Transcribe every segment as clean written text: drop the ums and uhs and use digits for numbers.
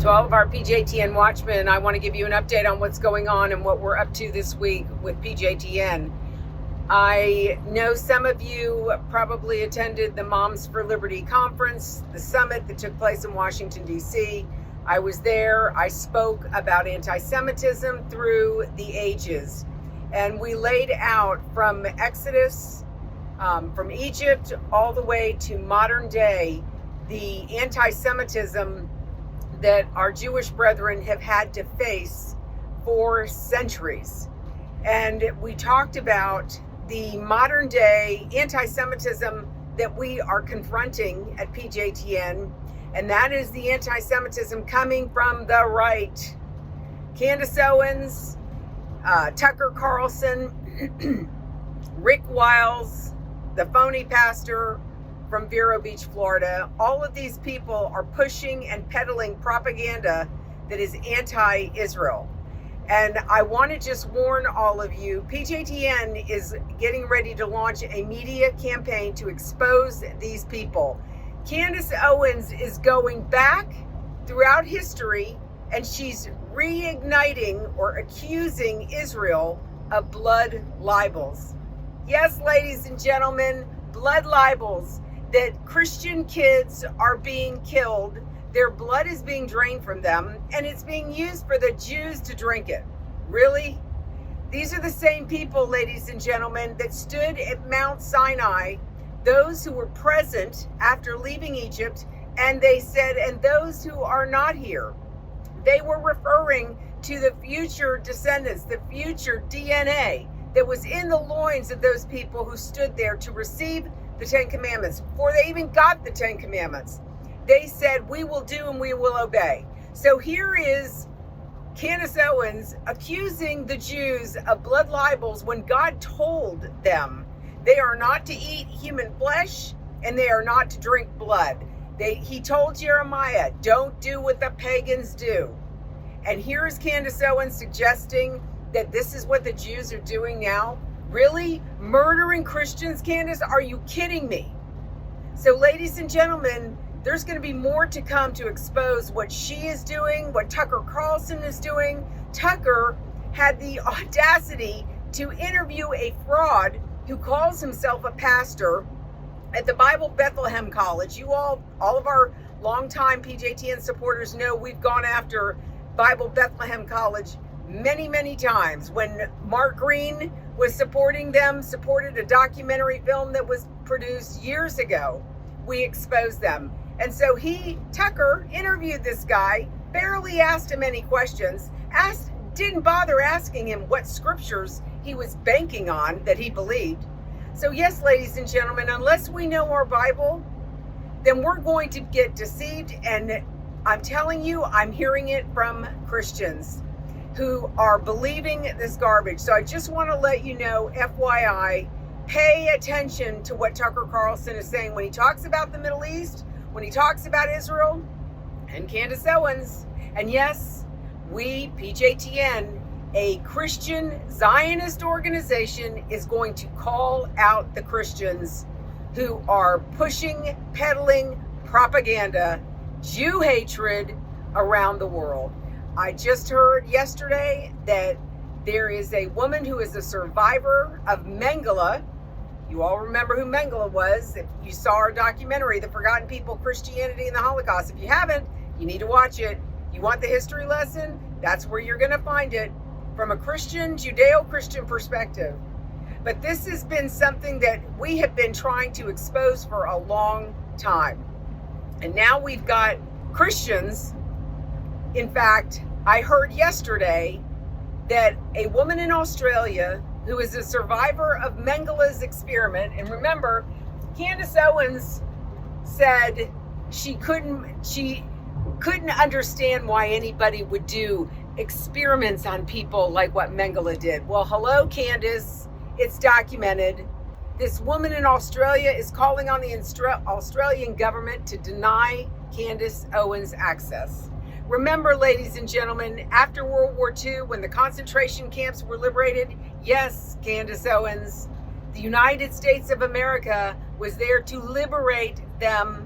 To all of our PJTN watchmen, I want to give you an update on what's going on and what we're up to this week with PJTN. I know some of you probably attended the Moms for Liberty conference, the summit that took place in Washington, D.C. I was there. I spoke about anti-Semitism through the ages. And we laid out from Exodus, from Egypt, all the way to modern day, the anti-Semitism that our Jewish brethren have had to face for centuries. And we talked about the modern day anti-Semitism that we are confronting at PJTN, and that is the anti-Semitism coming from the right. Candace Owens, Tucker Carlson, Rick Wiles, the phony pastor from Vero Beach, Florida. All of these people are pushing and peddling propaganda that is anti-Israel. And I want to just warn all of you, PJTN is getting ready to launch a media campaign to expose these people. Candace Owens is going back throughout history and she's reigniting or accusing Israel of blood libels. Yes, ladies and gentlemen, blood libels. That Christian kids are being killed, their blood is being drained from them, and it's being used for the Jews to drink it. Really? These are the same people, ladies and gentlemen, that stood at Mount Sinai, those who were present after leaving Egypt, and they said, and those who are not here. They were referring to the future descendants, the future DNA that was in the loins of those people who stood there to receive the Ten Commandments. Before they even got the Ten Commandments, they said, we will do and we will obey. So here is Candace Owens accusing the Jews of blood libels when God told them they are not to eat human flesh and they are not to drink blood. He told Jeremiah, don't do what the pagans do. And here's Candace Owens suggesting that this is what the Jews are doing now. Really? Murdering Christians, Candace? Are you kidding me? So, ladies and gentlemen, there's going to be more to come to expose what she is doing, what Tucker Carlson is doing. Tucker had the audacity to interview a fraud who calls himself a pastor at the Bible Bethlehem College. You all of our longtime PJTN supporters know we've gone after Bible Bethlehem College many, many times. When Mark Green was supporting them, supported a documentary film that was produced years ago, we exposed them. And so Tucker interviewed this guy, barely asked him any questions, didn't bother asking him what scriptures he was banking on that he believed. So yes, ladies and gentlemen, unless we know our Bible, then we're going to get deceived. And I'm telling you, I'm hearing it from Christians who are believing this garbage. So I just want to let you know, FYI, pay attention to what Tucker Carlson is saying when he talks about the Middle East, when he talks about Israel and Candace Owens. And yes, we, PJTN, a Christian Zionist organization, is going to call out the Christians who are pushing, peddling propaganda, Jew hatred around the world. I just heard yesterday that there is a woman who is a survivor of Mengele. You all remember who Mengele was. If you saw our documentary, The Forgotten People, Christianity and the Holocaust. If you haven't, you need to watch it. You want the history lesson? That's where you're going to find it, from a Christian, Judeo-Christian perspective. But this has been something that we have been trying to expose for a long time. And now we've got Christians. In fact, I heard yesterday that a woman in Australia who is a survivor of Mengele's experiment, and remember, Candace Owens said she couldn't understand why anybody would do experiments on people like what Mengele did. Well, hello, Candace. It's documented. This woman in Australia is calling on the Australian government to deny Candace Owens access. Remember, ladies and gentlemen, after World War II, when the concentration camps were liberated, yes, Candace Owens, the United States of America was there to liberate them.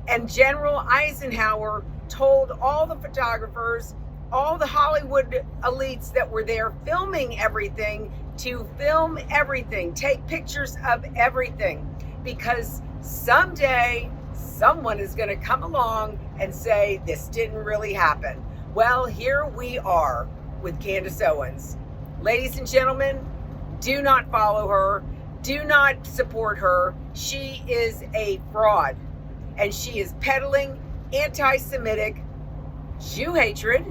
And General Eisenhower told all the photographers, all the Hollywood elites that were there filming everything to film everything, take pictures of everything, because someday someone is going to come along and say this didn't really happen. Well, here we are with Candace Owens. Ladies and gentlemen, do not follow her. Do not support her. She is a fraud, and she is peddling anti-Semitic Jew hatred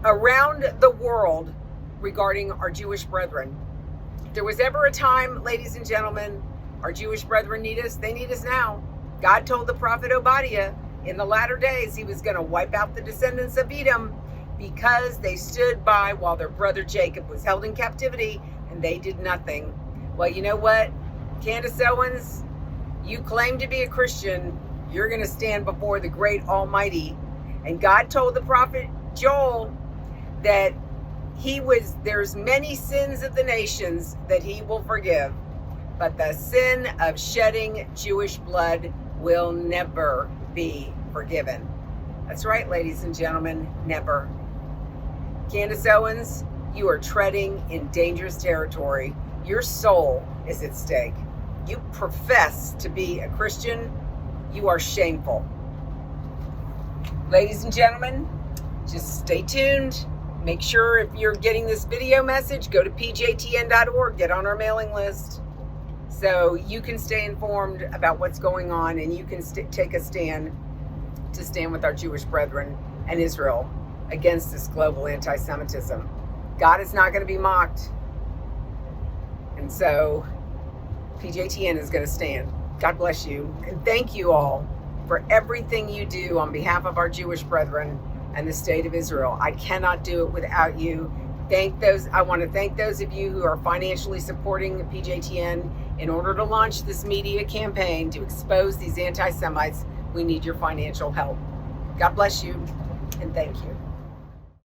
around the world regarding our Jewish brethren. If there was ever a time, ladies and gentlemen, our Jewish brethren need us, they need us now. God told the prophet Obadiah in the latter days he was going to wipe out the descendants of Edom because they stood by while their brother Jacob was held in captivity and they did nothing. Well, you know what? Candace Owens, you claim to be a Christian. You're going to stand before the great Almighty. And God told the prophet Joel that there's many sins of the nations that he will forgive, but the sin of shedding Jewish blood will never be forgiven. That's right, ladies and gentlemen, never. Candace Owens, you are treading in dangerous territory. Your soul is at stake. You profess to be a Christian. You are shameful. Ladies and gentlemen, just stay tuned. Make sure if you're getting this video message, go to PJTN.org, get on our mailing list so you can stay informed about what's going on and you can take a stand to stand with our Jewish brethren and Israel against this global anti-Semitism. God is not going to be mocked. And so PJTN is going to stand. God bless you. And thank you all for everything you do on behalf of our Jewish brethren and the state of Israel. I cannot do it without you. I want to thank those of you who are financially supporting PJTN in order to launch this media campaign to expose these anti-Semites. We need your financial help. God bless you and thank you.